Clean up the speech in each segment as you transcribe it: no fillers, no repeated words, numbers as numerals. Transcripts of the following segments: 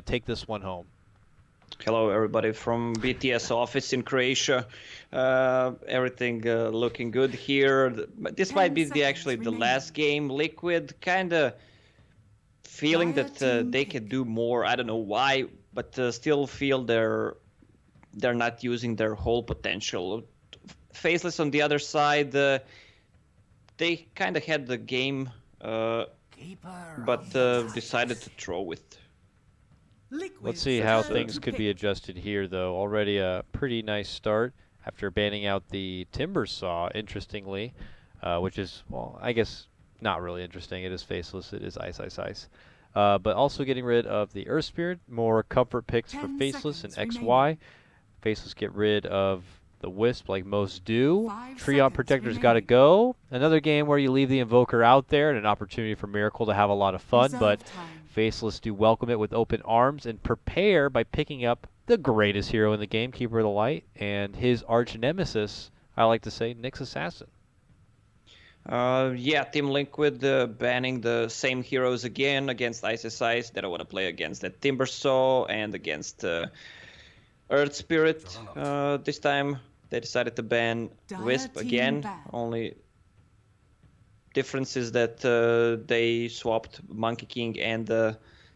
take this one home? Hello, everybody from BTS office in Croatia. Everything looking good here. But this might be actually the last game. Liquid kind of feeling that they can do more. I don't know why, but still feel they're not using their whole potential. Faceless on the other side, they kind of had the game, but decided to throw it. Let's see how things could be adjusted here, though. Already a pretty nice start after banning out the Timber Saw, interestingly, which is, well, I guess not really interesting. It is Faceless. It is Ice, Ice, Ice. But also getting rid of the Earth Spirit, more comfort picks for Faceless and XY. Faceless get rid of the Wisp like most do. Treant Protector's got to go. Another game where you leave the Invoker out there and an opportunity for Miracle to have a lot of fun, but Faceless do welcome it with open arms and prepare by picking up the greatest hero in the game, Keeper of the Light, and his arch nemesis, I like to say, Nyx Assassin. Yeah, Team Liquid banning the same heroes again against Ice Ice. They don't want to play against the Timber Saw and against Earth Spirit. This time they decided to ban Wisp again. Only difference is that they swapped Monkey King and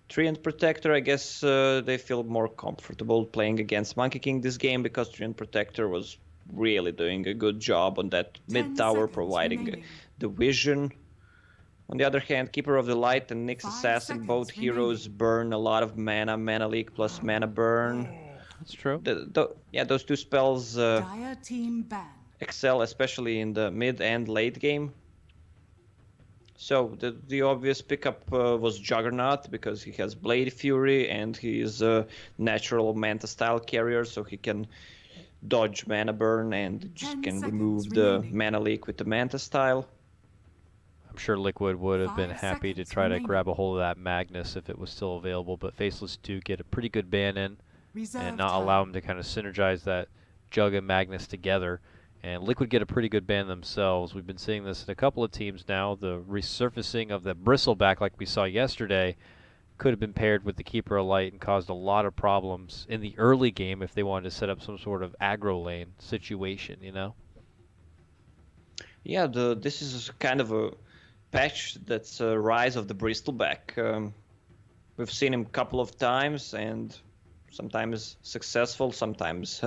Treant Protector. I guess they feel more comfortable playing against Monkey King this game because Treant Protector was really doing a good job on that mid tower, providing the vision. On the other hand, Keeper of the Light and Nyx Assassin, both heroes burn a lot of mana, mana leak plus mana burn. That's true. Yeah, those two spells excel, especially in the mid and late game. So the obvious pickup was Juggernaut because he has Blade Fury and he is a natural Manta style carrier, so he can dodge mana burn and just can remove the mana leak with the Manta style. I'm sure Liquid would have been happy to try to grab a hold of that Magnus if it was still available, but Faceless do get a pretty good ban in and not allow him to kind of synergize that Jug and Magnus together. And Liquid get a pretty good ban themselves. We've been seeing this in a couple of teams now. The resurfacing of the Bristleback like we saw yesterday could have been paired with the Keeper of Light and caused a lot of problems in the early game if they wanted to set up some sort of aggro lane situation, you know? Yeah, this is kind of a patch that's a rise of the Bristleback. We've seen him a couple of times and sometimes successful, sometimes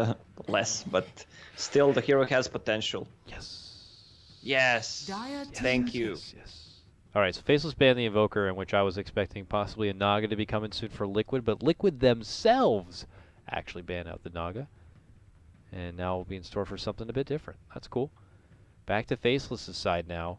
less, but still the hero has potential. Yes. Thank you. Yes. All right, so Faceless banned the Invoker, in which I was expecting possibly a Naga to be coming soon for Liquid, but Liquid themselves actually banned out the Naga. And now we'll be in store for something a bit different. That's cool. Back to Faceless' side now.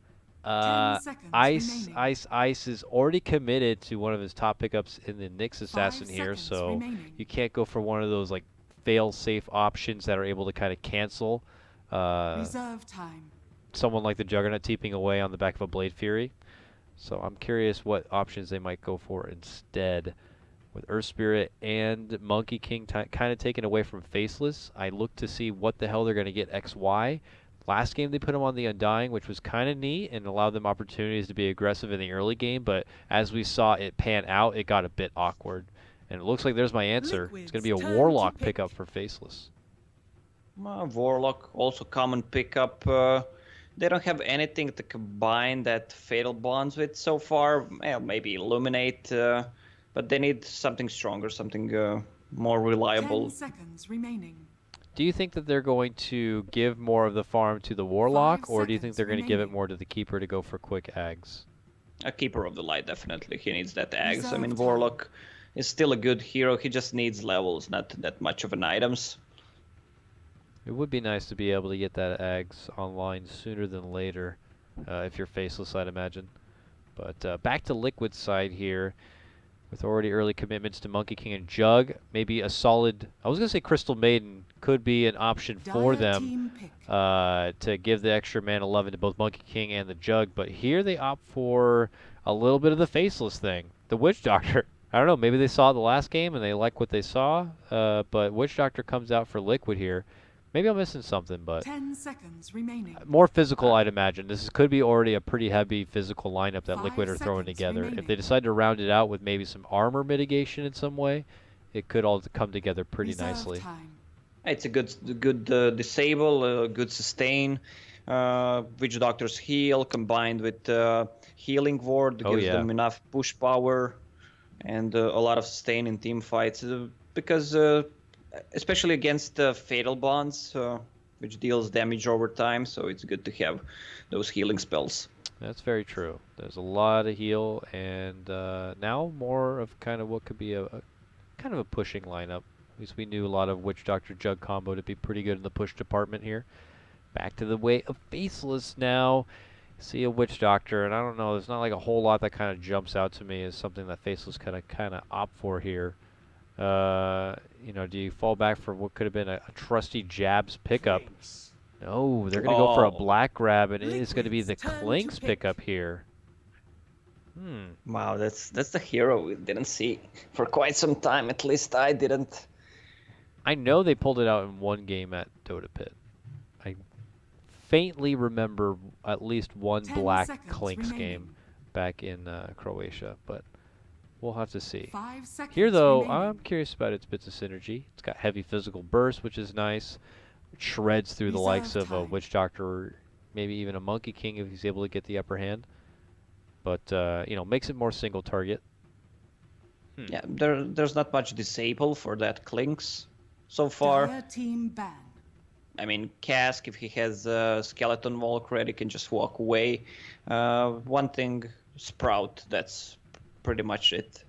Ice is already committed to one of his top pickups in the Nyx Assassin here, so you can't go for one of those like fail-safe options that are able to kind of cancel someone like the Juggernaut TPing away on the back of a Blade Fury. So I'm curious what options they might go for instead. With Earth Spirit and Monkey King kind of taken away from Faceless, I look to see what the hell they're going to get XY. Last game they put him on the Undying, which was kind of neat and allowed them opportunities to be aggressive in the early game, but as we saw it pan out, it got a bit awkward. And it looks like there's my answer. It's going to be a Warlock pickup for Faceless. Warlock, also common pickup. They don't have anything to combine that Fatal Bonds with so far. Well, maybe Illuminate, but they need something stronger, something more reliable. 10 seconds remaining. Do you think that they're going to give more of the farm to the Warlock, or do you think they're going to give it more to the Keeper to go for quick Ags? A Keeper of the Light, definitely. He needs that Ags. I mean, Warlock is still a good hero. He just needs levels, not that much of an items. It would be nice to be able to get that Ags online sooner than later, if you're Faceless, I'd imagine. But back to Liquid's side here. With already early commitments to Monkey King and Jug, maybe a solid, I was going to say Crystal Maiden could be an option for them to give the extra mana 11 to both Monkey King and the Jug, but here they opt for a little bit of the Faceless thing. The Witch Doctor, I don't know, maybe they saw the last game and they like what they saw, but Witch Doctor comes out for Liquid here. Maybe I'm missing something, but 10 seconds remaining. more physical, I'd imagine. This could be already a pretty heavy physical lineup that 5 Liquid are throwing seconds together. If remaining. they decide to round it out with maybe some armor mitigation in some way, it could all come together pretty Reserve nicely. time. It's a good disable, good sustain. Witch Doctor's heal combined with healing ward gives them enough push power and a lot of sustain in team fights. Because especially against fatal bonds, which deals damage over time, so it's good to have those healing spells. That's very true. There's a lot of heal, and now more of kind of what could be a kind of a pushing lineup. At least we knew a lot of Witch Doctor Jug combo to be pretty good in the push department here. Back to the way of Faceless now. See a Witch Doctor, and I don't know, there's not like a whole lot that kind of jumps out to me as something that Faceless kind of opt for here. You know, do you fall back for what could have been a trusty Jabs pickup? No, they're going to go for a black grab, and it is going to be the Clinks pickup here. Wow, that's the hero we didn't see for quite some time. At least I didn't. I know they pulled it out in one game at Dota Pit. I faintly remember at least one black Clinks game back in Croatia, but we'll have to see. 5 seconds Here, though, remaining. I'm curious about its bits of synergy. It's got heavy physical burst, which is nice. It shreds through the likes of a Witch Doctor, or maybe even a Monkey King if he's able to get the upper hand. But, you know, makes it more single target. Yeah, there's not much disable for that Clinks so far. Dire team ban. I mean, Cask, if he has a Skeleton Wall already, can just walk away. One thing, Sprout, that's pretty much it.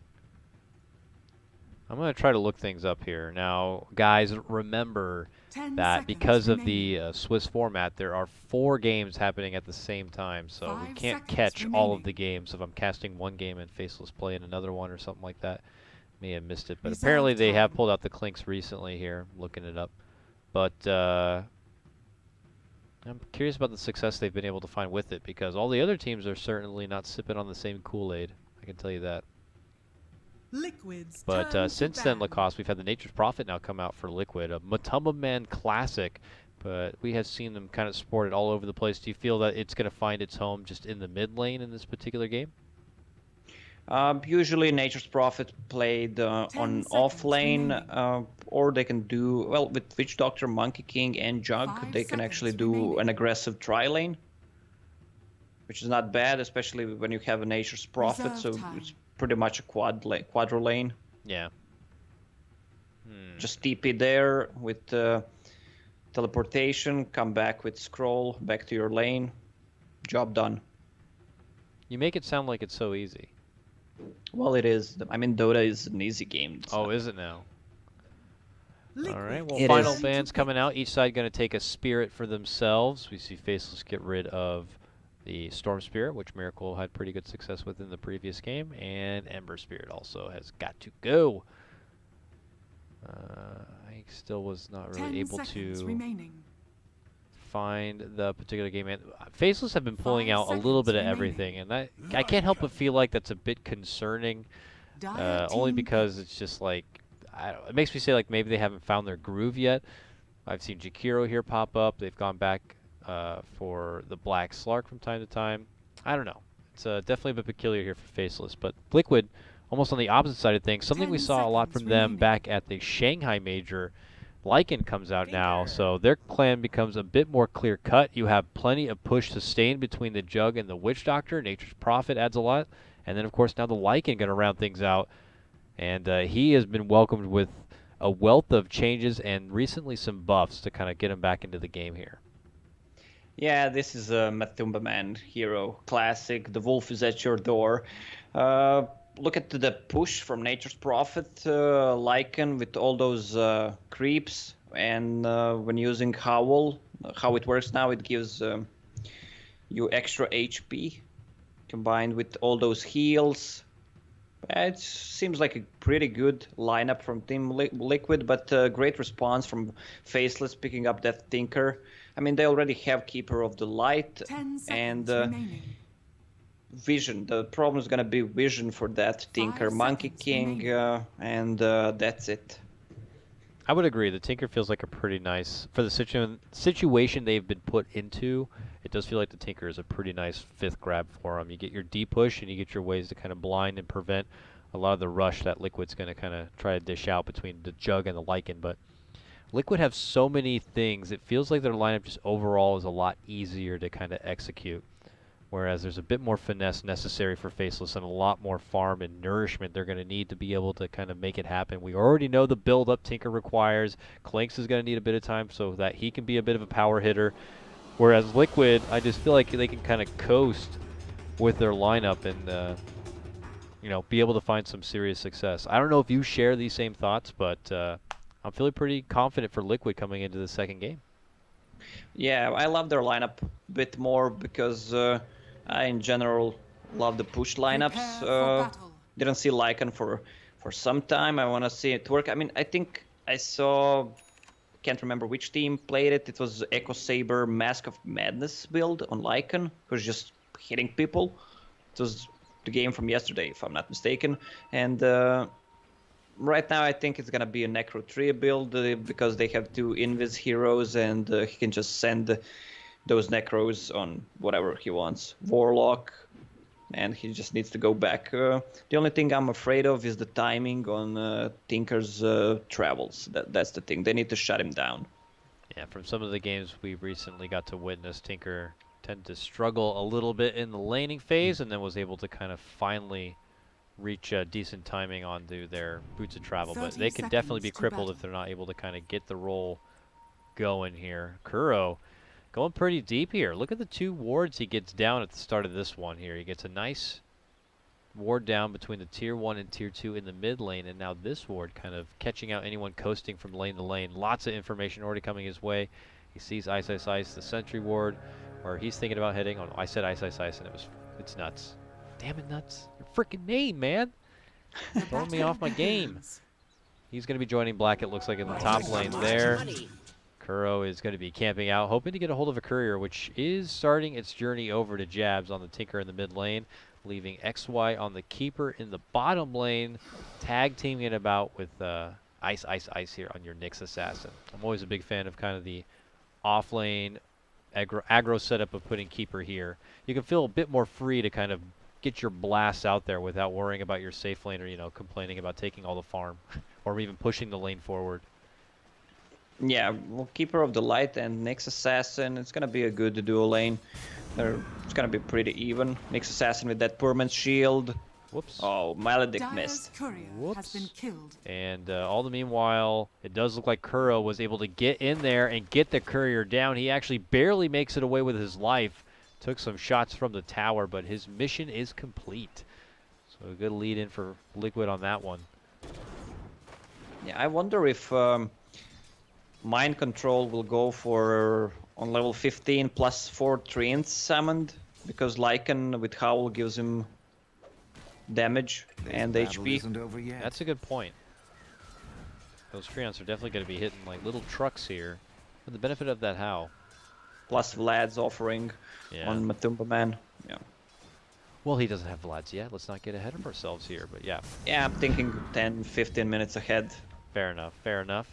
I'm going to try to look things up here. Now, guys, remember 10 that seconds because of remaining. the Swiss format, there are 4 games happening at the same time, so we 5 can't seconds catch all of remaining. the games. If I'm casting one game and Faceless play in another one or something like that, may have missed it. But Reserve apparently they have time. pulled out the Clinks recently here, looking it up. But I'm curious about the success they've been able to find with it, because all the other teams are certainly not sipping on the same Kool-Aid. I can tell you that. Liquid's But turn to since then, ban. Lacoste, we've had the Nature's Prophet now come out for Liquid, a Matumba Man classic, but we have seen them kind of sported all over the place. Do you feel that it's going to find its home just in the mid lane in this particular game? Usually Nature's Prophet played on off lane, or they can do, well, with Witch Doctor, Monkey King, and Jug, 5 they can actually seconds do remaining. an aggressive tri-lane, which is not bad, especially when you have a Nature's Prophet, Reserve so time. it's pretty much a quadra lane. Yeah. Just TP there with teleportation, come back with scroll, back to your lane, job done. You make it sound like it's so easy. Well, it is. I mean, Dota is an easy game. It's Oh, not- is it now? Liquid All right, well, It final is. bans coming out. Each side going to take a spirit for themselves. We see Faceless get rid of the Storm Spirit, which Miracle had pretty good success with in the previous game, and Ember Spirit also has got to go. I still was not really 10 able seconds to remaining. find the particular game. And Faceless have been pulling 5 out a little bit of seconds everything, and I can't help but feel like that's a bit concerning, Dire only team because it's just like, it makes me say like maybe they haven't found their groove yet. I've seen Jakiro here pop up. They've gone back for the Black Slark from time to time. I don't know. It's definitely a bit peculiar here for Faceless, but Liquid, almost on the opposite side of things, something we 10 saw a lot seconds from them remaining. back at the Shanghai Major. Lycan comes out now, so their clan becomes a bit more clear-cut. You have plenty of push sustain between the Jug and the Witch Doctor. Nature's Prophet adds a lot. And then, of course, now the Lycan going to round things out. And he has been welcomed with a wealth of changes and recently some buffs to kind of get him back into the game here. Yeah, this is a Matumba Man hero classic. The wolf is at your door. Look at the push from Nature's Prophet, Lycan with all those creeps, and when using Howl, how it works now, it gives you extra HP combined with all those heals. It seems like a pretty good lineup from Team Liquid, but great response from Faceless picking up that Tinker. I mean, they already have Keeper of the Light 10 and seconds remaining. Vision. The problem is going to be Vision for that Tinker. 5 Monkey seconds King, remaining. and that's it. I would agree. The Tinker feels like a pretty nice, for the situation they've been put into, it does feel like the Tinker is a pretty nice 5th grab for them. You get your D push and you get your ways to kind of blind and prevent a lot of the rush that Liquid's going to kind of try to dish out between the Jug and the Lycan. But Liquid have so many things. It feels like their lineup just overall is a lot easier to kind of execute. Whereas there's a bit more finesse necessary for Faceless and a lot more farm and nourishment they're going to need to be able to kind of make it happen. We already know the build-up Tinker requires. Clanks is going to need a bit of time so that he can be a bit of a power hitter. Whereas Liquid, I just feel like they can kind of coast with their lineup and, you know, be able to find some serious success. I don't know if you share these same thoughts, but I'm feeling pretty confident for Liquid coming into the second game. Yeah, I love their lineup a bit more because I, in general, love the push lineups. Didn't see Lycan for some time. I want to see it work. I mean, I think I saw, can't remember which team played it. It was Echo Saber Mask of Madness build on Lycan, who's just hitting people. It was the game from yesterday, if I'm not mistaken. And right now, I think it's gonna be a Necro 3 build because they have 2 Invis heroes, and he can just send those Necros on whatever he wants. Warlock, and he just needs to go back. The only thing I'm afraid of is the timing on Tinker's travels. That's the thing. They need to shut him down. Yeah, from some of the games we recently got to witness, Tinker tended to struggle a little bit in the laning phase and then was able to kind of finally reach decent timing onto their boots of travel. But they can definitely be crippled if they're not able to kind of get the roll going here. Kuro going pretty deep here. Look at the 2 wards he gets down at the start of this one here. He gets a nice ward down between the tier 1 and tier 2 in the mid lane, and now this ward kind of catching out anyone coasting from lane to lane. Lots of information already coming his way. He sees Ice Ice Ice, the sentry ward, or he's thinking about heading. Oh, I said Ice Ice Ice, and it's Nuts. Damn it, Nuts. Your freaking name, man. Throwing me off my game. He's going to be joining Black, it looks like, in the top lane there. Kuro is going to be camping out, hoping to get a hold of a courier, which is starting its journey over to Jabs on the Tinker in the mid lane, leaving XY on the Keeper in the bottom lane, tag teaming it about with Ice Ice Ice here on your Nyx Assassin. I'm always a big fan of kind of the off lane aggro setup of putting Keeper here. You can feel a bit more free to kind of get your blasts out there without worrying about your safe lane or, you know, complaining about taking all the farm or even pushing the lane forward. Yeah, well, Keeper of the Light and Nyx Assassin, it's gonna be a good duo lane. It's gonna be pretty even. Nyx Assassin with that permanent shield. Whoops. Oh, Maledict missed. Courier has been killed. And all the meanwhile, it does look like Kuro was able to get in there and get the courier down. He actually barely makes it away with his life. Took some shots from the tower, but his mission is complete. So a good lead in for Liquid on that one. Yeah, I wonder if Mind Control will go for on level 15 plus 4 Treants summoned, because Lycan with Howl gives him damage and HP. That's a good point. Those Treants are definitely going to be hitting like little trucks here for the benefit of that Howl. Plus Vlad's offering on Matumba Man. Yeah. Well, he doesn't have Vlad's yet. Let's not get ahead of ourselves here, but yeah. Yeah, I'm thinking 10, 15 minutes ahead. Fair enough, fair enough.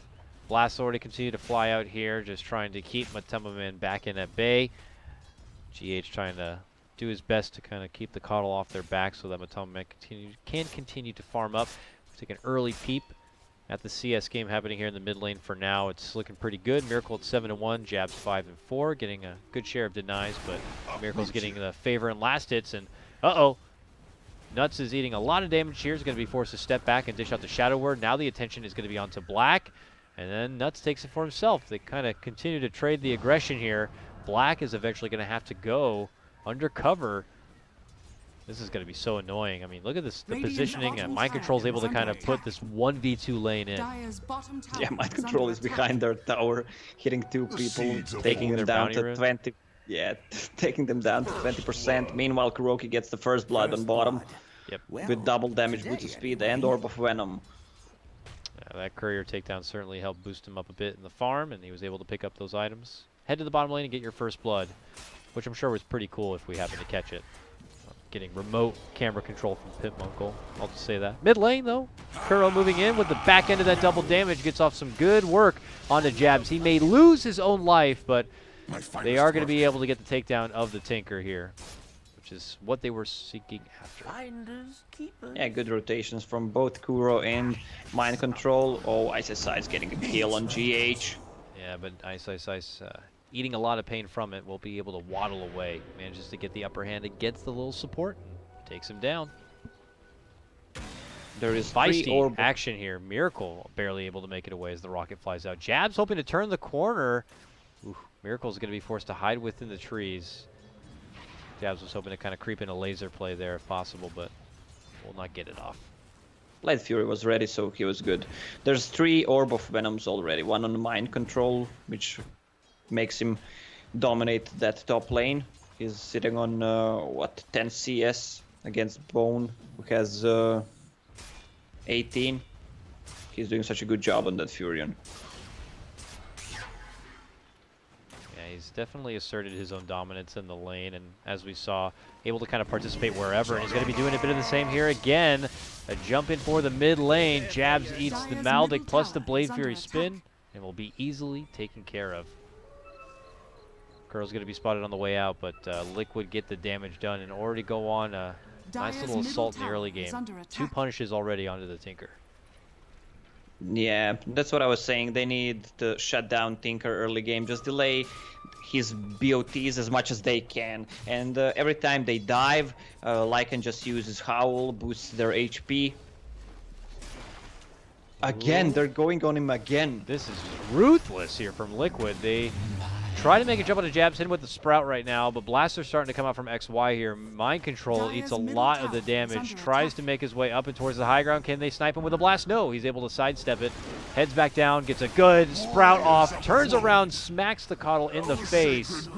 Blasts already continue to fly out here, just trying to keep Matumba Man back in at bay. GH trying to do his best to kind of keep the coddle off their back so that Matumba Man can continue to farm up. Take an early peep at the CS game happening here in the mid lane for now. It's looking pretty good. Miracle at 7-1, Jabs 5-4, getting a good share of denies, but Miracle's getting the favor and last hits, and Nuts is eating a lot of damage here. He's going to be forced to step back and dish out the Shadow Word. Now the attention is going to be onto Black, and then Nuts takes it for himself. They kind of continue to trade the aggression here. Black is eventually going to have to go undercover. This is going to be so annoying. I mean, look at this, the positioning. Mind Control is able to kind of put this 1v2 lane in. Yeah, Mind Control is behind their tower, hitting 2 people, taking them down to 20. Yeah, taking them down to 20%. Meanwhile, Kuroki gets the first blood on bottom. Yep. With double damage, boost of speed, and Orb of Venom. Yeah, that courier takedown certainly helped boost him up a bit in the farm, and he was able to pick up those items. Head to the bottom lane and get your first blood, which I'm sure was pretty cool if we happened to catch it. getting remote camera control from Pitmunkle. I'll just say that. Mid lane, though. Kuro moving in with the back end of that double damage. Gets off some good work onto Jabs. He may lose his own life, but they are going to be able to get the takedown of the Tinker here, which is what they were seeking after. Yeah, good rotations from both Kuro and Mind Control. Oh, Ice getting a kill on GH. Yeah, but Ice, eating a lot of pain from it, will be able to waddle away. Manages to get the upper hand against the little support and takes him down. There is feisty action here. Miracle barely able to make it away as the rocket flies out. Jabs hoping to turn the corner. Ooh, Miracle's going to be forced to hide within the trees. Jabs was hoping to kind of creep in a laser play there if possible, but will not get it off. Light Fury was ready, so he was good. There's 3 Orb of Venoms already. One on Mind Control, which makes him dominate that top lane. He's sitting on, what, 10 CS against Bone, who has 18. He's doing such a good job on that Furion. Yeah, he's definitely asserted his own dominance in the lane, and as we saw, able to kind of participate wherever, and he's going to be doing a bit of the same here again. A jump in for the mid lane. Jabs eats the Maldic plus the Blade Fury spin, and will be easily taken care of. Curl's going to be spotted on the way out, but Liquid get the damage done and already go on a nice little assault in the early game. 2 punishes already onto the Tinker. Yeah, that's what I was saying. They need to shut down Tinker early game. Just delay his BOTs as much as they can. And every time they dive, Lycan just uses Howl, boosts their HP. Again, they're going on him again. This is ruthless here from Liquid. They try to make a jump on a Jabs, hit him with the Sprout right now, but Blaster's starting to come out from XY here. Mind Control eats a lot of the damage, tries to make his way up and towards the high ground. Can they snipe him with a blast? No, he's able to sidestep it. Heads back down, gets a good Sprout off, turns around, smacks the Coddle in the face,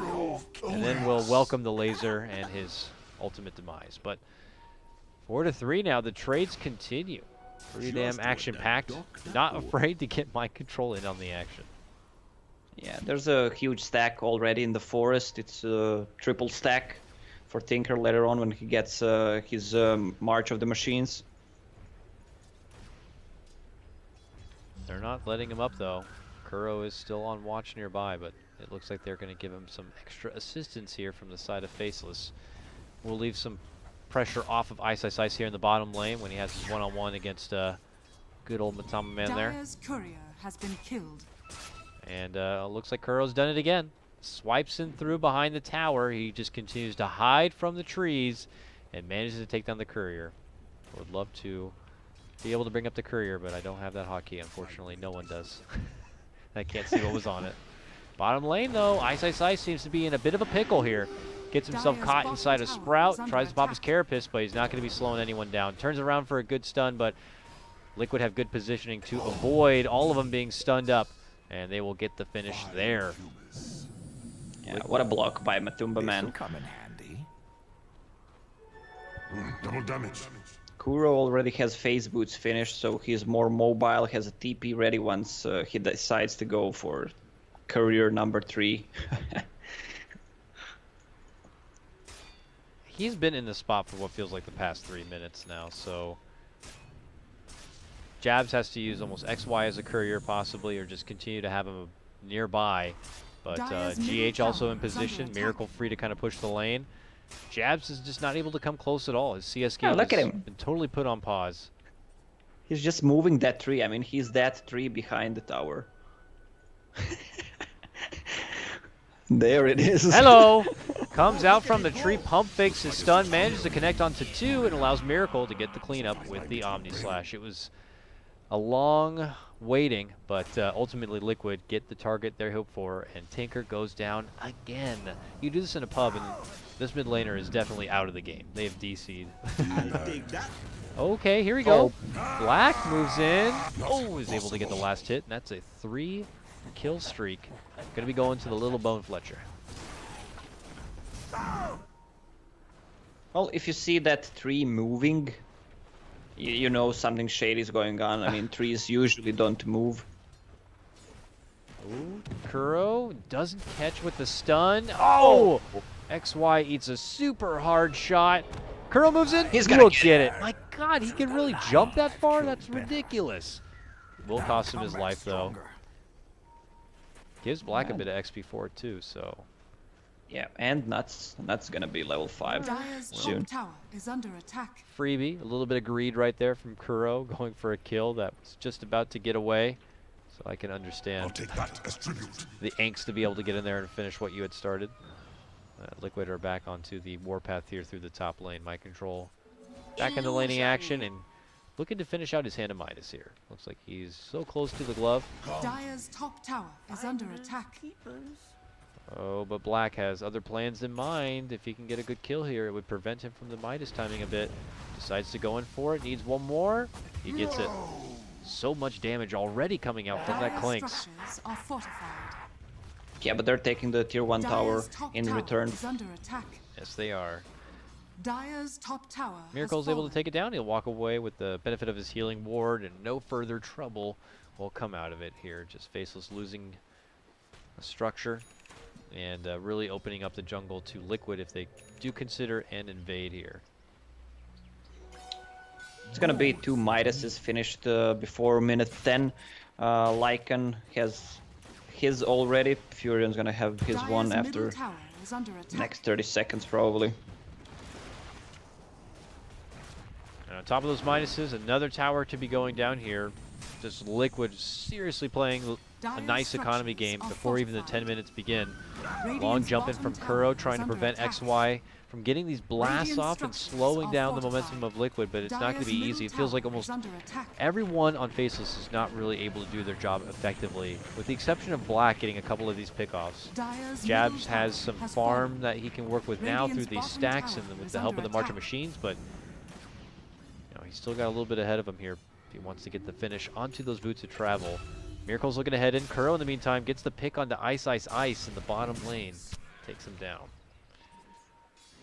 and then will welcome the laser and his ultimate demise. But 4-3 now, the trades continue. Pretty damn action-packed. Not afraid to get Mind Control in on the action. Yeah, there's a huge stack already in the forest. It's a triple stack for Tinker later on when he gets his March of the Machines. They're not letting him up, though. Kuro is still on watch nearby, but it looks like they're going to give him some extra assistance here from the side of Faceless. We'll leave some pressure off of Ice here in the bottom lane when he has his one-on-one against good old Matama Man there. Dire's courier has been killed. And looks like Kuro's done it again. Swipes in through behind the tower. He just continues to hide from the trees and manages to take down the courier. I would love to be able to bring up the courier, but I don't have that hotkey, unfortunately. No one does. I can't see what was on it. Bottom lane, though, Ice seems to be in a bit of a pickle here. Gets himself caught inside a Sprout, tries to pop his Carapace, but he's not going to be slowing anyone down. Turns around for a good stun, but Liquid have good positioning to avoid all of them being stunned up. And they will get the finish there. Yeah, what a block by Matumba Man. Come in handy. Double damage. Kuro already has Phase Boots finished, so he's more mobile, has a TP ready once he decides to go for Courier number 3. He's been in the spot for what feels like the past 3 minutes now, so Jabs has to use almost XY as a courier possibly, or just continue to have him nearby. But GH also in position, Miracle free to kind of push the lane. Jabs is just not able to come close at all. His CS game look at has him. been totally put on pause. He's just moving that tree. I mean, he's that tree behind the tower. There it is. Hello! Comes out from the tree, pump fakes his stun, manages to connect onto 2, and allows Miracle to get the cleanup with the Omni Slash. It was a long waiting, but ultimately Liquid get the target they hope for, and Tinker goes down again. You do this in a pub, and this mid laner is definitely out of the game. They have DC'd. Okay, here we go. Black moves in. Oh, is able to get the last hit, and that's a 3-kill streak. Gonna be going to the Little Bone Fletcher. Well, if you see that tree moving, you know something shady is going on. I mean, trees usually don't move. Ooh, Kuro doesn't catch with the stun. Oh! XY eats a super hard shot. Kuro moves in. He's He gonna will get get it. My God, he can really jump that far? That's ridiculous. Will cost him his life, though. Gives Black a bit of XP for it, too, so. Yeah, and Nuts. Nuts gonna be level 5 Dire's soon. top tower is under attack. Freebie, a little bit of greed right there from Kuro, going for a kill that was just about to get away. So I can I'll understand take that as tribute. the angst to be able to get in there and finish what you had started. Liquid are back onto the warpath here through the top lane. My control back into laning action and looking to finish out his hand of Midas here. Looks like he's so close to the glove. Dire's top tower is under attack. Oh, but Black has other plans in mind. If he can get a good kill here, it would prevent him from the Midas timing a bit. Decides to go in for it. Needs one more. He gets it. So much damage already coming out from that Dire's Clinks. structures are fortified. Yeah, but they're taking the tier 1 tower Dire's top in tower return. is under attack. Yes, they are. Dire's top tower Miracle's has able to fallen. take it down. He'll walk away with the benefit of his healing ward, and no further trouble will come out of it here. Just Faceless losing a structure and really opening up the jungle to Liquid if they do consider an invade here. It's gonna be 2 Midases finished before minute 10. Lycan has his already. Furion's gonna have his Dire's one middle after tower is under attack. next 30 seconds probably. And on top of those Midases, another tower to be going down here. Just Liquid seriously playing a Dire's nice economy structures game are before even the fortified. 10 minutes begin. Long Radiant's jumping bottom from tower Kuro, is trying to under prevent attack. XY from getting these blasts Radiant off and structures slowing are down the fortified. momentum of Liquid, but it's not going to be Dire's easy. It middle feels like tower almost is under attack. everyone on Faceless is not really able to do their job effectively, with the exception of Black getting a couple of these pickoffs. Dire's Jabs middle has tower some has farm fallen. that he can work with now through Radiant's these bottom stacks tower and with is the help of under the March of attack. Machines, but he's still got a little bit ahead of him here if he wants to get the finish onto those boots of travel. Miracle's looking to head in. Kuro, in the meantime, gets the pick onto Ice in the bottom lane. Takes him down.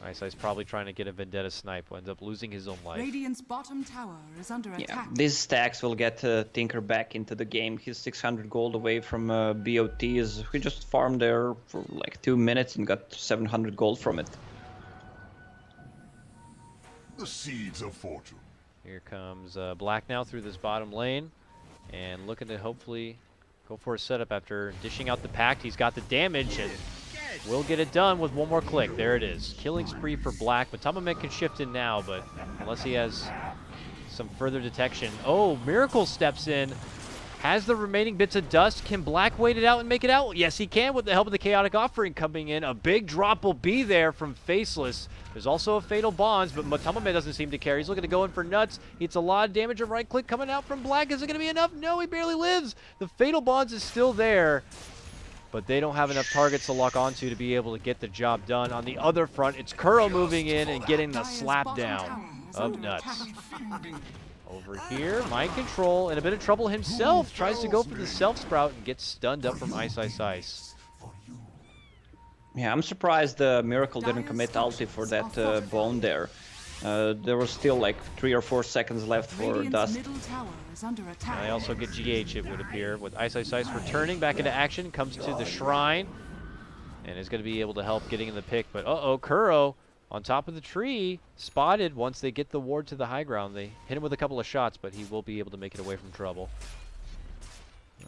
Ice probably trying to get a Vendetta snipe. Will end up losing his own life. Radiant's bottom tower is under Yeah, attack. these stacks will get Tinker back into the game. He's 600 gold away from BOTs. We just farmed there for like 2 minutes and got 700 gold from it. The seeds of fortune. Here comes Black now through this bottom lane. And looking to hopefully go for a setup after dishing out the pact. He's got the damage and will get it done with one more click. There it is. Killing spree for Black. Matamamet can shift in now, but unless he has some further detection. Oh, Miracle steps in. Has the remaining bits of dust. Can Black wait it out and make it out? Yes, he can with the help of the Chaotic Offering coming in. A big drop will be there from Faceless. There's also a Fatal Bonds, but Matamamet doesn't seem to care. He's looking to go in for nuts. It's a lot of damage. A right click coming out from Black. Is it going to be enough? No, he barely lives. The Fatal Bonds is still there, but they don't have enough targets to lock onto to be able to get the job done. On the other front, it's Kuro moving in and getting the Dire's slap bottom down tower is of under nuts. attack. Over here, Mind Control in a bit of trouble himself. Tries to go for the Self Sprout and gets stunned up from Ice. Yeah, I'm surprised Miracle didn't commit ulti for that bone there. There was still like 3 or 4 seconds left for Radiant's Dust. middle tower is under attack. And they also get GH, it would appear, with Ice returning back into action, comes to the Shrine, and is going to be able to help getting in the pick. But uh-oh, Kuro on top of the tree, spotted once they get the ward to the high ground. They hit him with a couple of shots, but he will be able to make it away from trouble.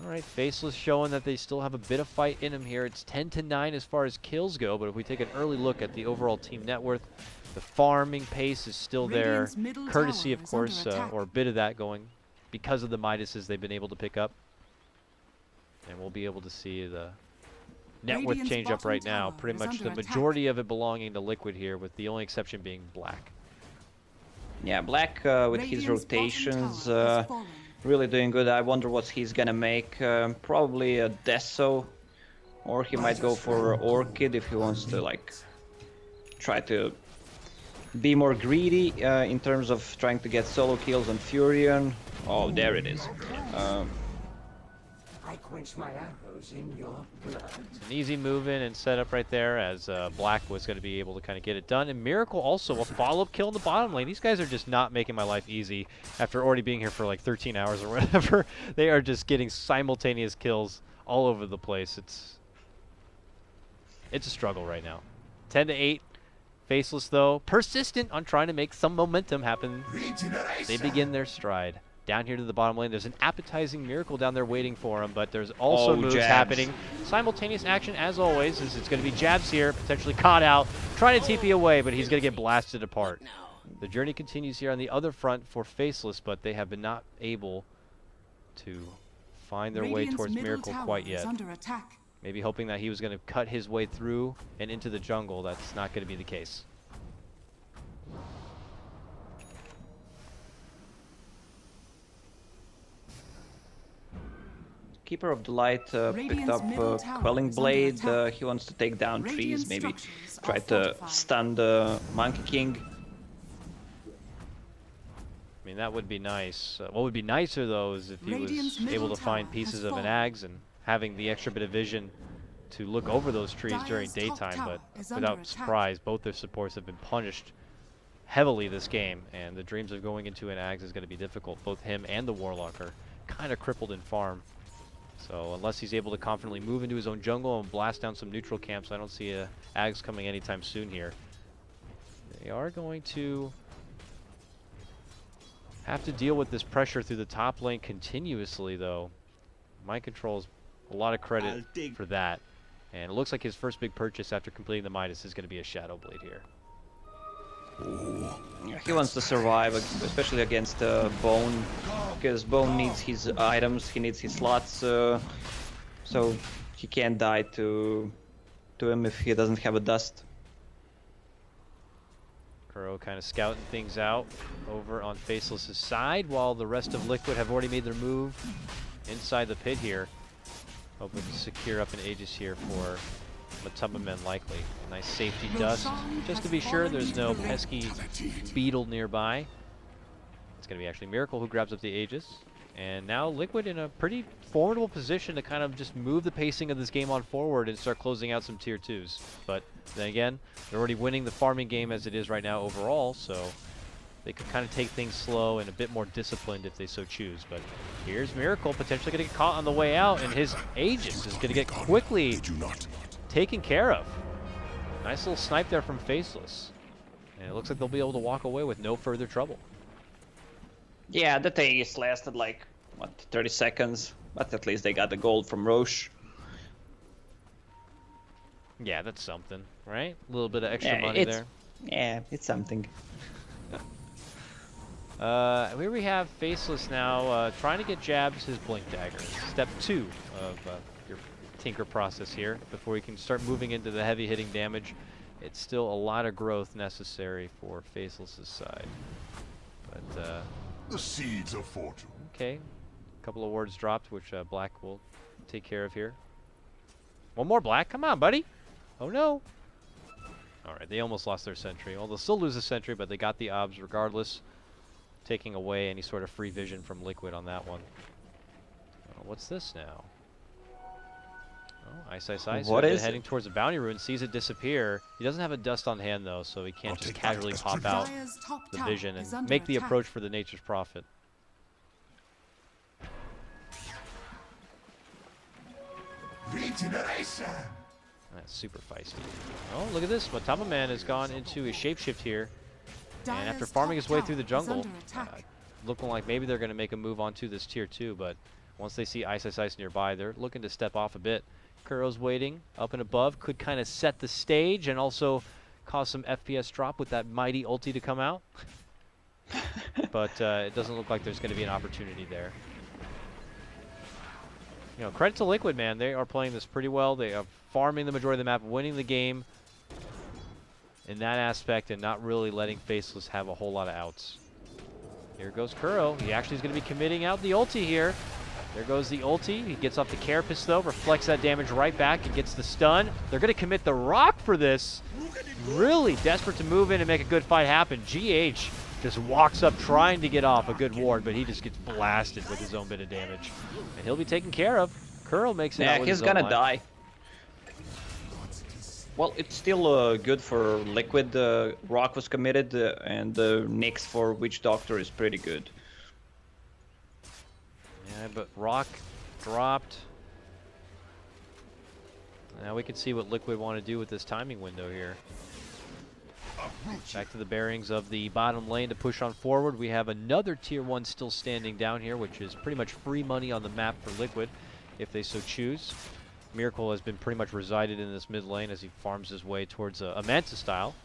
All right, Faceless showing that they still have a bit of fight in him here. It's 10-9 as far as kills go, but if we take an early look at the overall team net worth, the farming pace is still there, Radiant's middle courtesy, tower of is under course, attack. or a bit of that going because of the Midases they've been able to pick up. And we'll be able to see the net worth Radiant's change up bottom right now. tower Pretty is much the under attack. majority of it belonging to Liquid here, with the only exception being Black. Yeah, Black with Radiant's his bottom rotations tower has fallen. really doing good. I wonder what he's gonna make. Probably a Deso, or he might go for Orchid if he wants to like try to be more greedy in terms of trying to get solo kills on Furion. Oh, there it is. I quench my arrows in your blood. It's an easy move in and setup right there, as Black was going to be able to kind of get it done. And Miracle also a follow-up kill in the bottom lane. These guys are just not making my life easy after already being here for like 13 hours or whatever. They are just getting simultaneous kills all over the place. It's a struggle right now. 10-8. Faceless, though, persistent on trying to make some momentum happen. They begin their stride. Down here to the bottom lane, there's an appetizing Miracle down there waiting for him, but there's also moves jabs. happening. Simultaneous action, as always, as it's going to be jabs here, potentially caught out, trying to TP away, but he's going to get blasted apart. The journey continues here on the other front for Faceless, but they have been not able to find their way Radiant's towards middle Miracle tower quite is yet. under attack. Maybe hoping that he was going to cut his way through and into the jungle. That's not going to be the case. Keeper of the Light picked Radiant's up middle tower Quelling is under Blade. attack. He wants to take down Radiant trees, maybe structures try are to fortified. stun the Monkey King. I mean, that would be nice. What would be nicer, though, is if he Radiant's was able middle to find tower pieces has of an fallen. Ags and having the extra bit of vision to look over those trees during Dire's top daytime, tower but is under without attack. surprise, both their supports have been punished heavily this game, and the dreams of going into an Ags is going to be difficult. Both him and the Warlock are kind of crippled in farm. So unless he's able to confidently move into his own jungle and blast down some neutral camps, I don't see Ags coming anytime soon here. They are going to have to deal with this pressure through the top lane continuously, though. Mind Control's a lot of credit for that. And it looks like his first big purchase after completing the Midas is going to be a Shadow Blade here. He wants to survive, especially against Bone, because Bone needs his items, he needs his slots, so he can't die to him if he doesn't have a dust. Kuro kind of scouting things out over on Faceless's side, while the rest of Liquid have already made their move inside the pit here. Hoping to secure up an Aegis here for Matubbamen likely. Nice safety dust, just to be sure there's no pesky beetle nearby. It's going to be actually Miracle who grabs up the Aegis. And now Liquid in a pretty formidable position to kind of just move the pacing of this game on forward and start closing out some tier 2s. But then again, they're already winning the farming game as it is right now overall, so they could kind of take things slow and a bit more disciplined if they so choose. But here's Miracle potentially going to get caught on the way out, and his Aegis is going to get quickly taken care of. Nice little snipe there from Faceless. And it looks like they'll be able to walk away with no further trouble. Yeah, the Aegis lasted like, what, 30 seconds, but at least they got the gold from Roche. Yeah, that's something, right? A little bit of extra Yeah, money there. Yeah, it's something. Here we have Faceless now trying to get jabs his Blink Dagger. Step 2 of your Tinker process here before he can start moving into the heavy hitting damage. It's still a lot of growth necessary for Faceless's side. But, The seeds of fortune. okay. A couple of wards dropped, which Black will take care of here. One more Black. Come on, buddy. Oh, no. All right, they almost lost their sentry. Well, they'll still lose a sentry, but they got the obs regardless, taking away any sort of free vision from Liquid on that one. What's this now? Oh, Ice. What is heading it? towards the bounty rune, sees it disappear. He doesn't have a dust on hand, though, so he can't I'll just take that casually as pop tribute. out Dire's top the tower vision is and under make the attack. approach for the Nature's Prophet. That's super feisty. Oh, look at this. Matubbamen has gone into a shapeshift here. And after Dire's farming top his way tower through the is jungle, under attack. looking like maybe they're going to make a move onto this tier 2, but once they see Ice nearby, they're looking to step off a bit. Kuro's waiting up and above, could kind of set the stage and also cause some FPS drop with that mighty ulti to come out. But it doesn't look like there's going to be an opportunity there. You know, credit to Liquid, man. They are playing this pretty well. They are farming the majority of the map, winning the game in that aspect, and not really letting Faceless have a whole lot of outs. Here goes Kuro. He actually is going to be committing out the ulti here. There goes the ulti. He gets off the Carapace, though, reflects that damage right back and gets the stun. They're going to commit the rock for this. Really desperate to move in and make a good fight happen. GH just walks up trying to get off a good ward, but he just gets blasted with his own bit of damage. And he'll be taken care of. Kuro makes it out Yeah, with he's his own gonna life. die. Well, it's still good for Liquid. Rock was committed, and the Nyx for Witch Doctor is pretty good. Yeah, but Rock dropped. Now we can see what Liquid want to do with this timing window here. Back to the bearings of the bottom lane to push on forward. We have another tier 1 still standing down here, which is pretty much free money on the map for Liquid, if they so choose. Miracle has been pretty much resided in this mid lane as he farms his way towards a Manta style.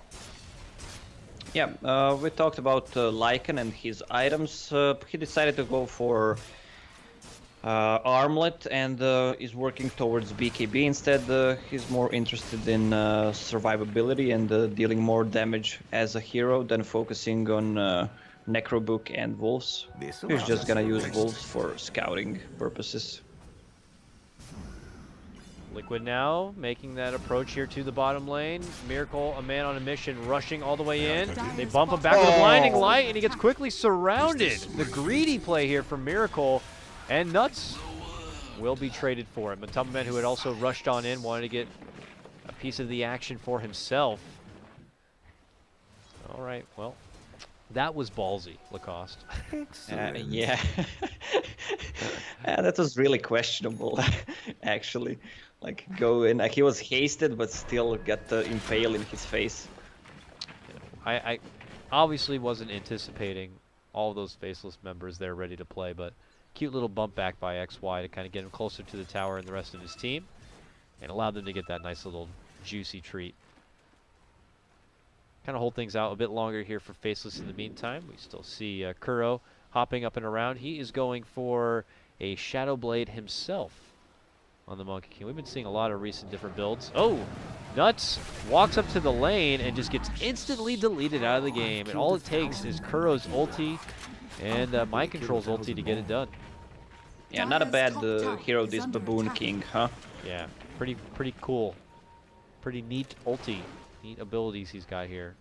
Yeah, we talked about Lycan and his items. He decided to go for Armlet and is working towards BKB instead. He's more interested in survivability and dealing more damage as a hero than focusing on Necrobook and Wolves. He's just gonna use Wolves for scouting purposes. Liquid now making that approach here to the bottom lane. Miracle, a man on a mission, rushing all the way in. They bump him back with a blinding light, and he gets quickly surrounded. The greedy play here from Miracle, and Nuts will be traded for him. Matumbaman, who had also rushed on in, wanted to get a piece of the action for himself. All right, well, that was ballsy, Lacoste. Yeah. That was really questionable, actually. Like, go in, like, he was hasted, but still got the impale in his face. I obviously wasn't anticipating all those Faceless members there ready to play, but cute little bump back by XY to kind of get him closer to the tower and the rest of his team, and allowed them to get that nice little juicy treat. Kind of hold things out a bit longer here for Faceless in the meantime. We still see Kuro hopping up and around. He is going for a Shadow Blade himself on the Monkey King. We've been seeing a lot of recent different builds. Oh, Nuts walks up to the lane and just gets instantly deleted out of the game. And all it takes is Kuro's ulti and Mind Control's ulti to get it done. Yeah, not a bad hero, this Baboon King, huh? Yeah, pretty cool. Pretty neat ulti. Neat abilities he's got here.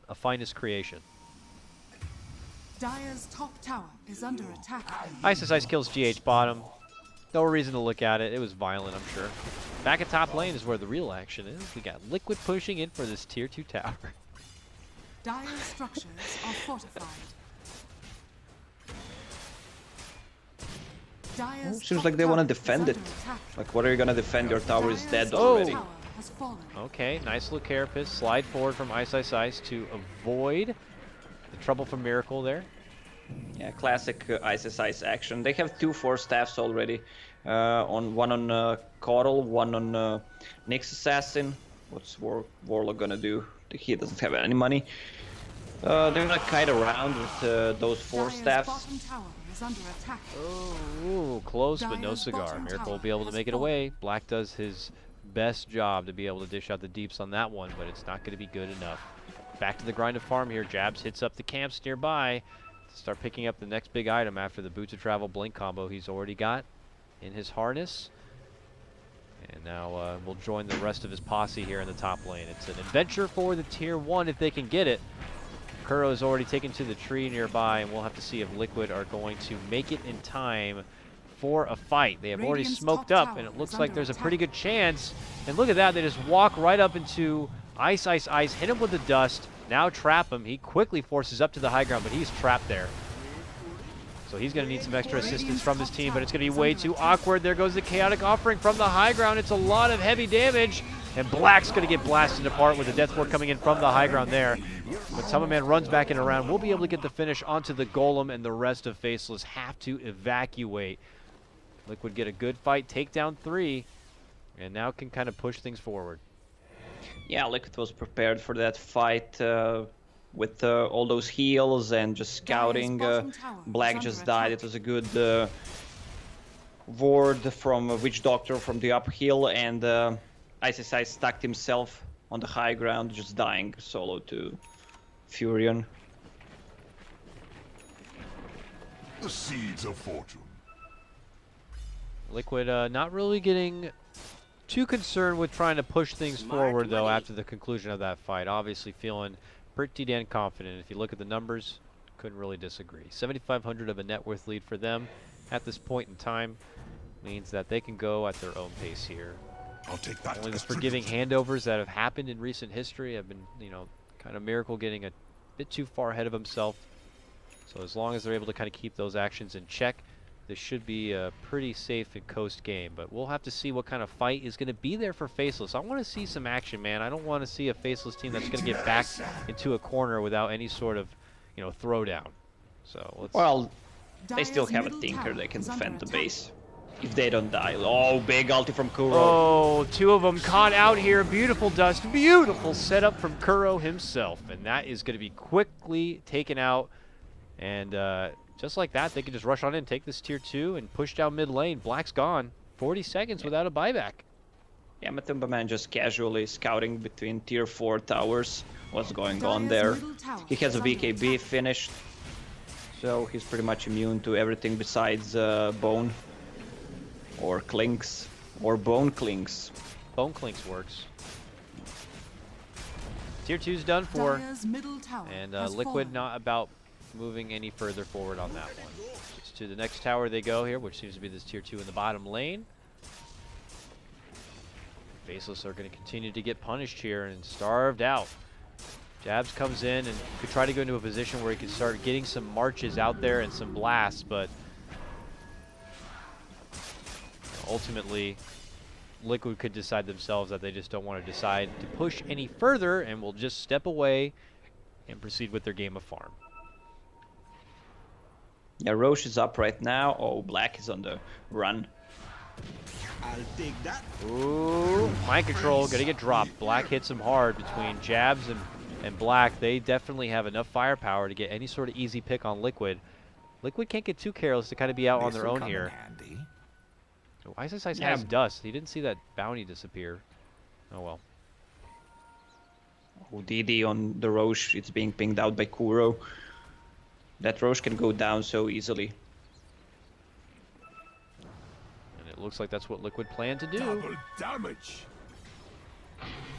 A finest creation. Dire's top tower is under attack. Ice kills GH bottom. No reason to look at it. It was violent, I'm sure. Back at top lane is where the real action is. We got Liquid pushing in for this tier 2 tower. Dire's structures are fortified. Dire's Seems top like they want to tower is defend it. under attack. Like, what are you gonna defend? Your tower is dead Dire's already. tower has fallen. Okay, nice little carapace. Slide forward from Ice to avoid the trouble from Miracle there. Yeah, classic Ice action. They have 2 Force Staffs already. One on Coddle, one on Nyx Assassin. What's Warlock gonna do? He doesn't have any money. They're gonna kite around with those 4 Dire's staffs. bottom tower is under attack. Ooh, close, but no Dire's cigar. bottom Miracle will tower be able to has make it fallen. away. Black does his best job to be able to dish out the deeps on that one, but it's not going to be good enough. Back to the grind of farm here. Jabs hits up the camps nearby to start picking up the next big item after the Boots of Travel Blink combo he's already got in his harness. And now we'll join the rest of his posse here in the top lane. It's an adventure for the tier 1 if they can get it. Kuro is already taken to the tree nearby, and we'll have to see if Liquid are going to make it in time for a fight. They have already Radiant's smoked top up, and it tower looks is like under there's a attack. pretty good chance. And look at that, they just walk right up into Ice, hit him with the dust, now trap him. He quickly forces up to the high ground, but he's trapped there. So he's going to need some extra assistance from his team, but it's going to be way too awkward. There goes the Chaotic Offering from the high ground. It's a lot of heavy damage, and Black's going to get blasted apart with the Death Ward coming in from the high ground there. But Summerman runs back in around. We'll be able to get the finish onto the Golem, and the rest of Faceless have to evacuate. Liquid get a good fight, take down 3, and now can kind of push things forward. Yeah, Liquid was prepared for that fight with all those heals and just scouting. bottom tower is Black under just died. attack. It was a good ward from Witch Doctor from the uphill, and Ice stuck himself on the high ground, just dying solo to Furion. The seeds of fortune. Liquid not really getting too concerned with trying to push things forward, though, after the conclusion of that fight. Obviously feeling pretty damn confident. If you look at the numbers, couldn't really disagree. 7,500 of a net worth lead for them at this point in time means that they can go at their own pace here. I'll take that. Only the as forgiving tribute. handovers that have happened in recent history have been, you know, kind of Miracle getting a bit too far ahead of himself. So as long as they're able to kind of keep those actions in check, this should be a pretty safe and coast game, but we'll have to see what kind of fight is going to be there for Faceless. I want to see some action, man. I don't want to see a Faceless team that's going to get backed into a corner without any sort of, you know, throwdown. So let's. Well, they still Dire's have a middle Tinker tower that can is under defend the attack. base. If they don't die. Oh, big ulti from Kuro. Oh, two of them caught out here. Beautiful dust. Beautiful setup from Kuro himself. And that is going to be quickly taken out. And just like that, they can just rush on in, take this tier 2, and push down mid lane. Black's gone. 40 seconds without a buyback. Yeah, Matumbaman just casually scouting between tier 4 towers. What's going on Dire's there? middle tower He has a is under BKB attack. finished. So he's pretty much immune to everything besides bone. Or clinks. Or bone clinks. Bone Clinks works. Tier 2's done for. Dire's middle tower And has Liquid fallen. not about moving any further forward on that one. Just to the next tower they go here, which seems to be this tier 2 in the bottom lane. Faceless are going to continue to get punished here and starved out. Jabs comes in and could try to go into a position where he could start getting some marches out there and some blasts, but ultimately Liquid could decide themselves that they just don't want to decide to push any further and will just step away and proceed with their game of farm. Yeah, Roche is up right now. Oh, Black is on the run. I'll take that. Ooh, mind control, gonna get dropped. Black hits him hard between Jabs and Black. They definitely have enough firepower to get any sort of easy pick on Liquid. Liquid can't get too careless to kind of be out on their own here. Oh, Ice Yeah. has dust. He didn't see that bounty disappear. Oh well. Oh, DD on the Roche. It's being pinged out by Kuro. That Roche can go down so easily. And it looks like that's what Liquid planned to do. Double damage.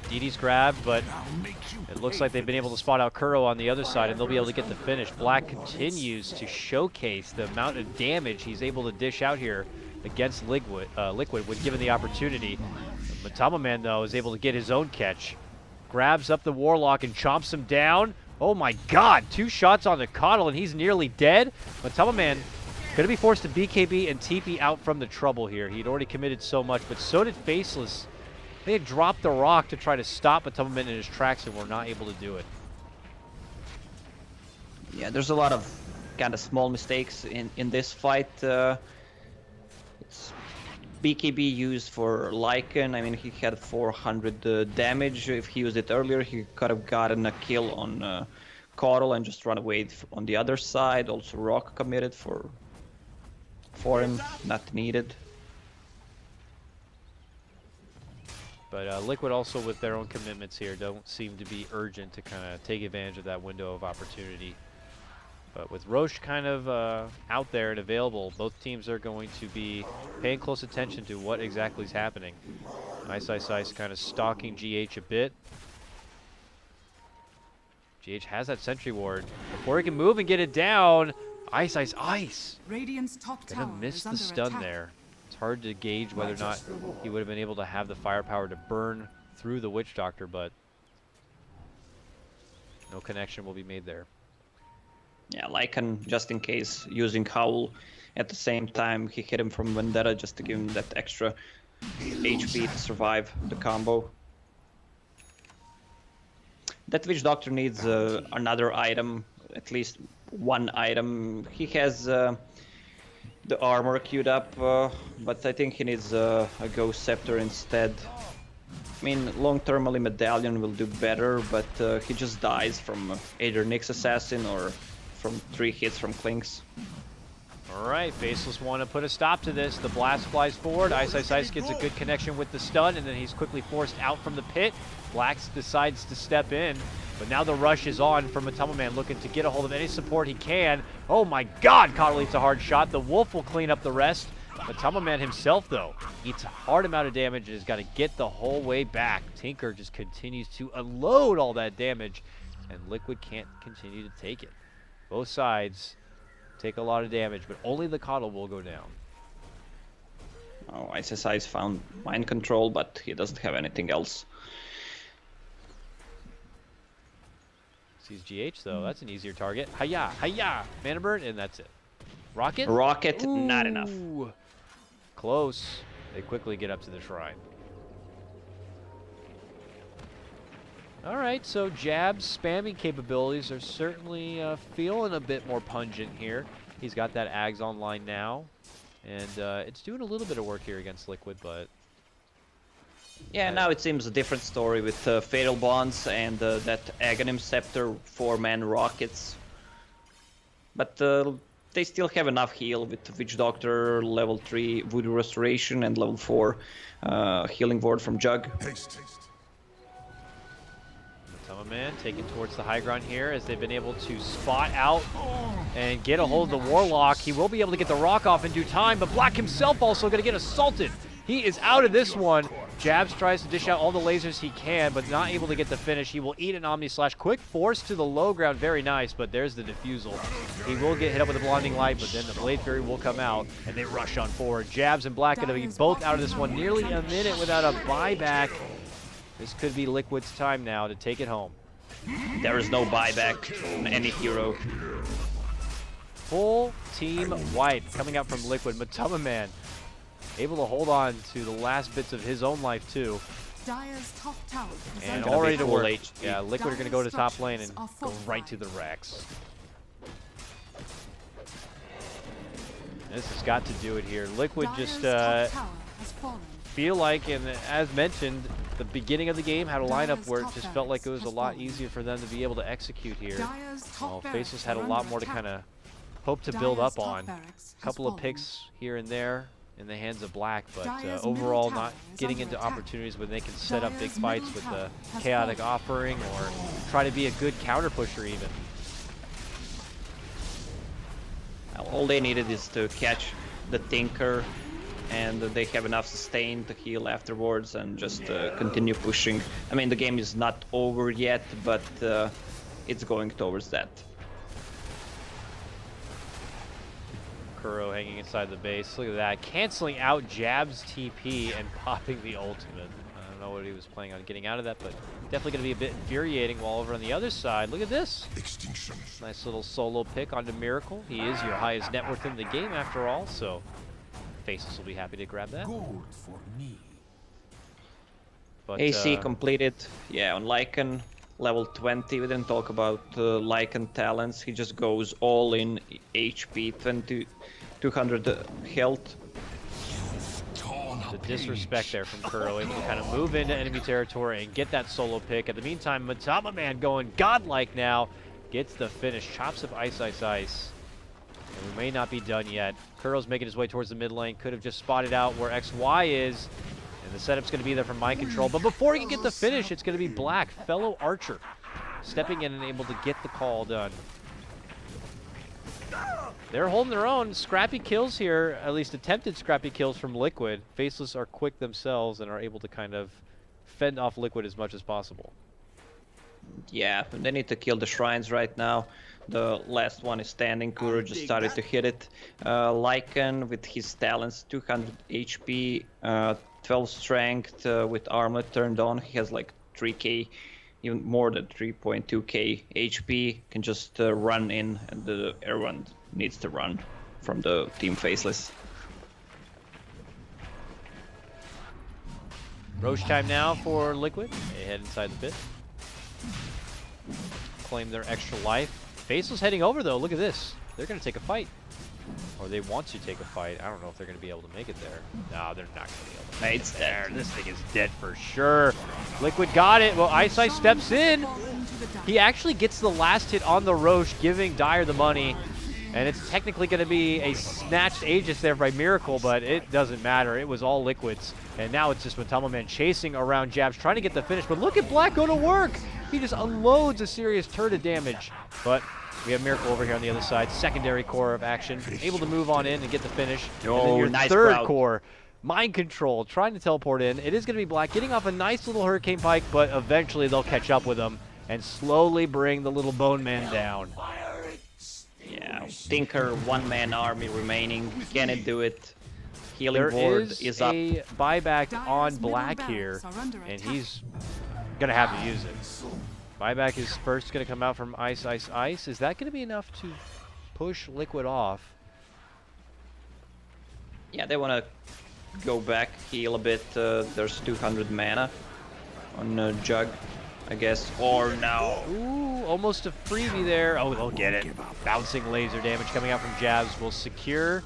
DD's grabbed, but I'll make you it looks pay like they've for been able to spot out Kuro on the other side, and they'll be able to get the finish. Black continues to showcase the amount of damage he's able to dish out here against Liquid when given the opportunity. Matama Man, though, is able to get his own catch. Grabs up the Warlock and chomps him down. Oh my god, 2 shots on the Coddle and he's nearly dead. Matama Man going to be forced to BKB and TP out from the trouble here. He'd already committed so much, but so did Faceless. They had dropped the rock to try to stop Matama Man in his tracks and were not able to do it. Yeah, there's a lot of kind of small mistakes in this fight. It's BKB used for Lycan. I mean, he had 400 damage. If he used it earlier, he could have gotten a kill on Coddle and just run away on the other side. Also, Rock committed for him, not needed. But Liquid also, with their own commitments here, don't seem to be urgent to kind of take advantage of that window of opportunity. But with Roche kind of out there and available, both teams are going to be paying close attention to what exactly is happening. Ice kind of stalking GH a bit. GH has that sentry ward. Before he can move and get it down, Ice! Radiant's top tower Gonna miss is the under stun attack. there. It's hard to gauge whether or not he would have been able to have the firepower to burn through the Witch Doctor, but no connection will be made there. Yeah, Lycan, just in case, using Howl. At the same time, he hit him from Vendetta just to give him that extra HP to survive the combo. That Witch Doctor needs another item, at least one item. He has the armor queued up, but I think he needs a Ghost Scepter instead. I mean, long-termly Medallion will do better, but he just dies from either Nyx Assassin or from 3 hits from Clinks. Alright, Faceless want to put a stop to this. The blast flies forward. Ice gets a good connection with the stun, and then he's quickly forced out from the pit. Blax decides to step in, but now the rush is on from Matama Man, looking to get a hold of any support he can. Oh my god, Coddle eats a hard shot. The Wolf will clean up the rest. Matama Man himself, though, eats a hard amount of damage and has got to get the whole way back. Tinker just continues to unload all that damage, and Liquid can't continue to take it. Both sides take a lot of damage, but only the Coddle will go down. Oh, ISSI's found mind control, but he doesn't have anything else. Sees GH though, that's an easier target. Hiya, hiya, Mana Burn, and that's it. Rocket? Rocket, not enough. Ooh. Close. They quickly get up to the shrine. All right, so Jab's spamming capabilities are certainly feeling a bit more pungent here. He's got that Ags online now, and it's doing a little bit of work here against Liquid, but... Yeah, now it seems a different story with Fatal Bonds and that Aghanim Scepter 4-man rockets. But they still have enough heal with Witch Doctor, level 3 Voodoo Restoration, and level 4 Healing Ward from Jug. Man taken towards the high ground here as they've been able to spot out and get a hold of the Warlock. He will be able to get the rock off in due time, but Black himself also going to get assaulted. He is out of this one. Jabs tries to dish out all the lasers he can, but not able to get the finish. He will eat an Omni Slash. Quick force to the low ground, very nice, but there's the defusal. He will get hit up with a blinding light, but then the Blade Fury will come out, and they rush on forward. Jabs and Black going to be both out of this one. Nearly a minute without a buyback. This could be Liquid's time now to take it home. There is no buyback on any hero. Full team wipe coming out from Liquid. Matama Man able to hold on to the last bits of his own life too. Dire's top tower is And under all ready to full work. HP. Yeah, Liquid are going to go to top lane and Dire's go structures right are to the Rex. This has got to do it here. Liquid just Dire's top tower has fallen. feel like, and as mentioned, the beginning of the game had a lineup where it just felt like it was a lot easier for them to be able to execute here. Dire's top Well, barracks Faceless had a are lot under more to attack. kind of hope to build Dire's up top on. barracks A couple has of fallen. picks here and there in the hands of Black, but Dire's overall middle not tower is getting under into attack. opportunities when they can set up big Dire's fights middle with the tower has chaotic fallen. offering or try to be a good counter pusher even. All they needed is to catch the Tinker, and they have enough sustain to heal afterwards and just continue pushing. I mean, the game is not over yet, but it's going towards that. Kuro hanging inside the base. Look at that. Canceling out Jab's TP and popping the ultimate. I don't know what he was planning on getting out of that, but definitely going to be a bit infuriating. While over on the other side, look at this. Extinction. Nice little solo pick onto Miracle. He is your highest net worth in the game after all, so Faceless will be happy to grab that. Gold for me. But, AC completed. Yeah, on Lycan, level 20. We didn't talk about Lycan talents. He just goes all in HP, 200 health. the disrespect there from Kuro, able to kind of move into enemy territory and get that solo pick. At the meantime, Matama Man going godlike now, gets the finish, chops of Ice, Ice, Ice. And we may not be done yet. Kuro's making his way towards the mid lane, could have just spotted out where XY is, and the setup's going to be there for mind control. But before he can get the finish, it's going to be Black, fellow Archer, stepping in and able to get the call done. They're holding their own. Scrappy kills here, at least attempted scrappy kills from Liquid. Faceless are quick themselves and are able to kind of fend off Liquid as much as possible. Yeah, they need to kill the shrines right now. The last one is standing. Kuro just started to hit it. Lycan with his talents, 200 HP, 12 strength with armlet turned on. He has like 3k, even more than 3.2k HP. Can just run in, and everyone needs to run from the team Faceless. Roche time now for Liquid. They head inside the pit. Claim their extra life. Faceless heading over though, look at this. They're going to take a fight. Or they want to take a fight. I don't know if they're going to be able to make it there. No, they're not going to be able to make it there. This thing is dead for sure. Liquid got it. Well, Ice Ice steps in. He actually gets the last hit on the Roche, giving Dire the money. And it's technically going to be a snatched Aegis there by Miracle, but it doesn't matter. It was all Liquid's. And now it's just Matama Man chasing around Jabs, trying to get the finish. But look at Black go to work. He just unloads a serious turret of damage. But we have Miracle over here on the other side. Secondary core of action. Able to move on in and get the finish. Oh, and then your nice third crowd. core, Mind Control, trying to teleport in. It is going to be Black getting off a nice little Hurricane Pike, but eventually they'll catch up with him and slowly bring the little Bone Man down. Yeah, Tinker, one-man army remaining. Can it do it? Healing There ward is is up. a buyback Dire's on middle Black barracks here, are under and attack. he's going to have to use it. Buyback is first going to come out from Ice, Ice, Ice. Is that going to be enough to push Liquid off? Yeah, they want to go back, heal a bit. There's 200 mana on Jug, I guess. Or no. Ooh, almost a freebie there. Oh, they'll get it. Bouncing laser damage coming out from Jabs will secure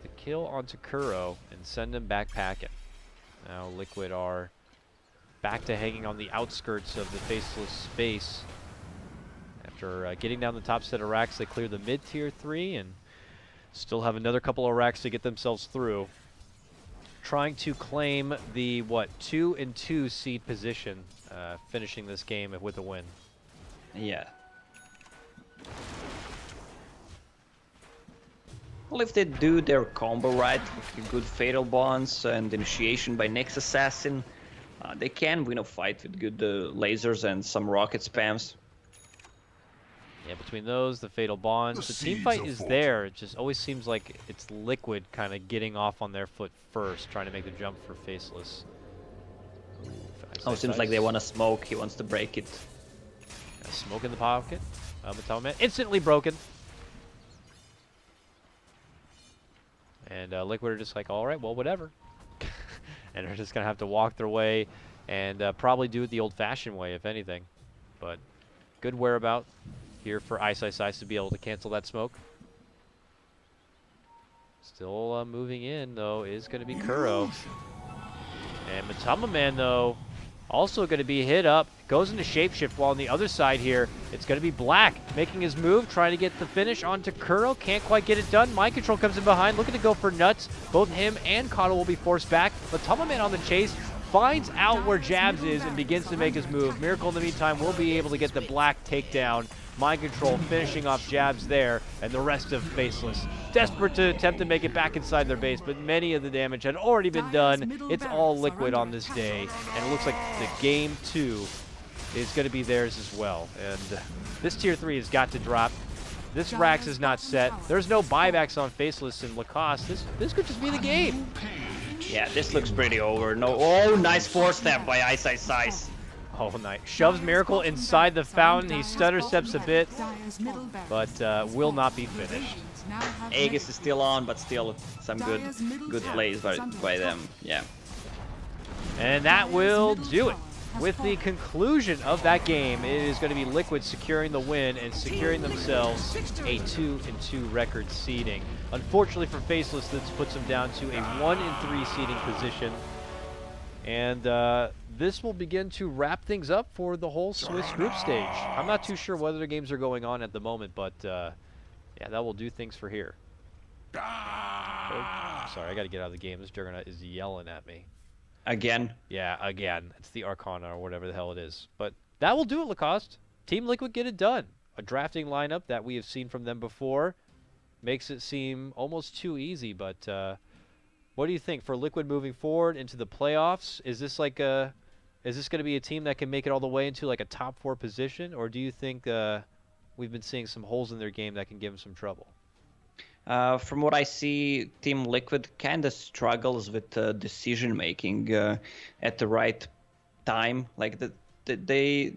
the kill onto Kuro and send him back packing. Now Liquid are back to hanging on the outskirts of the Faceless space. After getting down the top set of racks, they clear the mid-tier 3 and still have another couple of racks to get themselves through. Trying to claim the, 2 and 2 seed position, finishing this game with a win. Yeah. Well, if they do their combo right, with good Fatal Bonds and Initiation by Nyx Assassin, they can win a fight with good lasers and some rocket spams. Yeah, between those, the Fatal Bonds, the team fight is there. It just always seems like it's Liquid kind of getting off on their foot first, trying to make the jump for Faceless. Ooh, Oh, seems like they want to smoke. He wants to break it. Yeah, smoke in the pocket. Matoma instantly broken. And Liquid are just like, all right, well, whatever. And they're just going to have to walk their way and probably do it the old-fashioned way, if anything. But good whereabout here for Ice to be able to cancel that smoke. Still moving in, though, is going to be Kuro. And Matoma Man, though, also going to be hit up. Goes into Shapeshift, while on the other side here, it's going to be Black making his move, trying to get the finish onto Kuro. Can't quite get it done. Mind Control comes in behind, looking to go for nuts. Both him and Kato will be forced back. Matoma Man on the chase, finds out where Jabs is and begins to make his move. Miracle in the meantime will be able to get the Black takedown. Mind Control finishing off Jabs there, and the rest of Faceless desperate to attempt to make it back inside their base, but many of the damage had already been done. It's all Liquid on this day, and it looks like the game 2 is going to be theirs as well. And this tier 3 has got to drop. This Rax is not set. There's no buybacks on Faceless and Lacoste. This could just be the game. Yeah, this looks pretty over. No, oh, nice force step by Ice. Oh, nice. Shoves Miracle inside the fountain. He stutter steps a bit, but will not be finished. Aegis is still on, but still some good plays by them. Yeah. And that will do it. With the conclusion of that game, it is going to be Liquid securing the win and securing themselves a 2-2 record seeding. Unfortunately for Faceless, this puts them down to a 1-3 seeding position. And this will begin to wrap things up for the whole Swiss group stage. I'm not too sure whether the games are going on at the moment, but yeah, that will do things for here. Oh, sorry, I got to get out of the game. This Juggernaut is yelling at me. Again? Yeah, again. It's the Arcana or whatever the hell it is. But that will do it, Lacoste. Team Liquid get it done. A drafting lineup that we have seen from them before makes it seem almost too easy, but what do you think for Liquid moving forward into the playoffs? Is this like a, is this going to be a team that can make it all the way into like a top 4 position, or do you think we've been seeing some holes in their game that can give them some trouble? From what I see, Team Liquid kind of struggles with decision making at the right time. Like I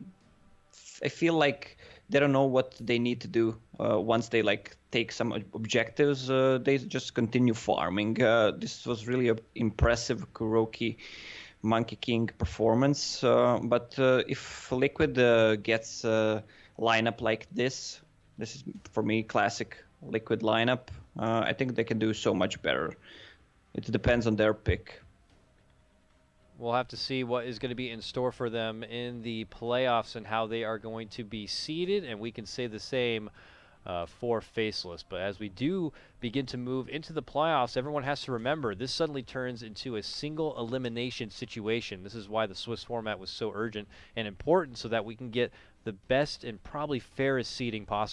feel like they don't know what they need to do. Once they like take some objectives, they just continue farming. This was really an impressive Kuroki Monkey King performance. But if Liquid gets a lineup like this is for me classic Liquid lineup. I think they can do so much better. It depends on their pick. We'll have to see what is going to be in store for them in the playoffs and how they are going to be seeded, and we can say the same for Faceless. But as we do begin to move into the playoffs, everyone has to remember this suddenly turns into a single elimination situation. This is why the Swiss format was so urgent and important, so that we can get the best and probably fairest seeding possible.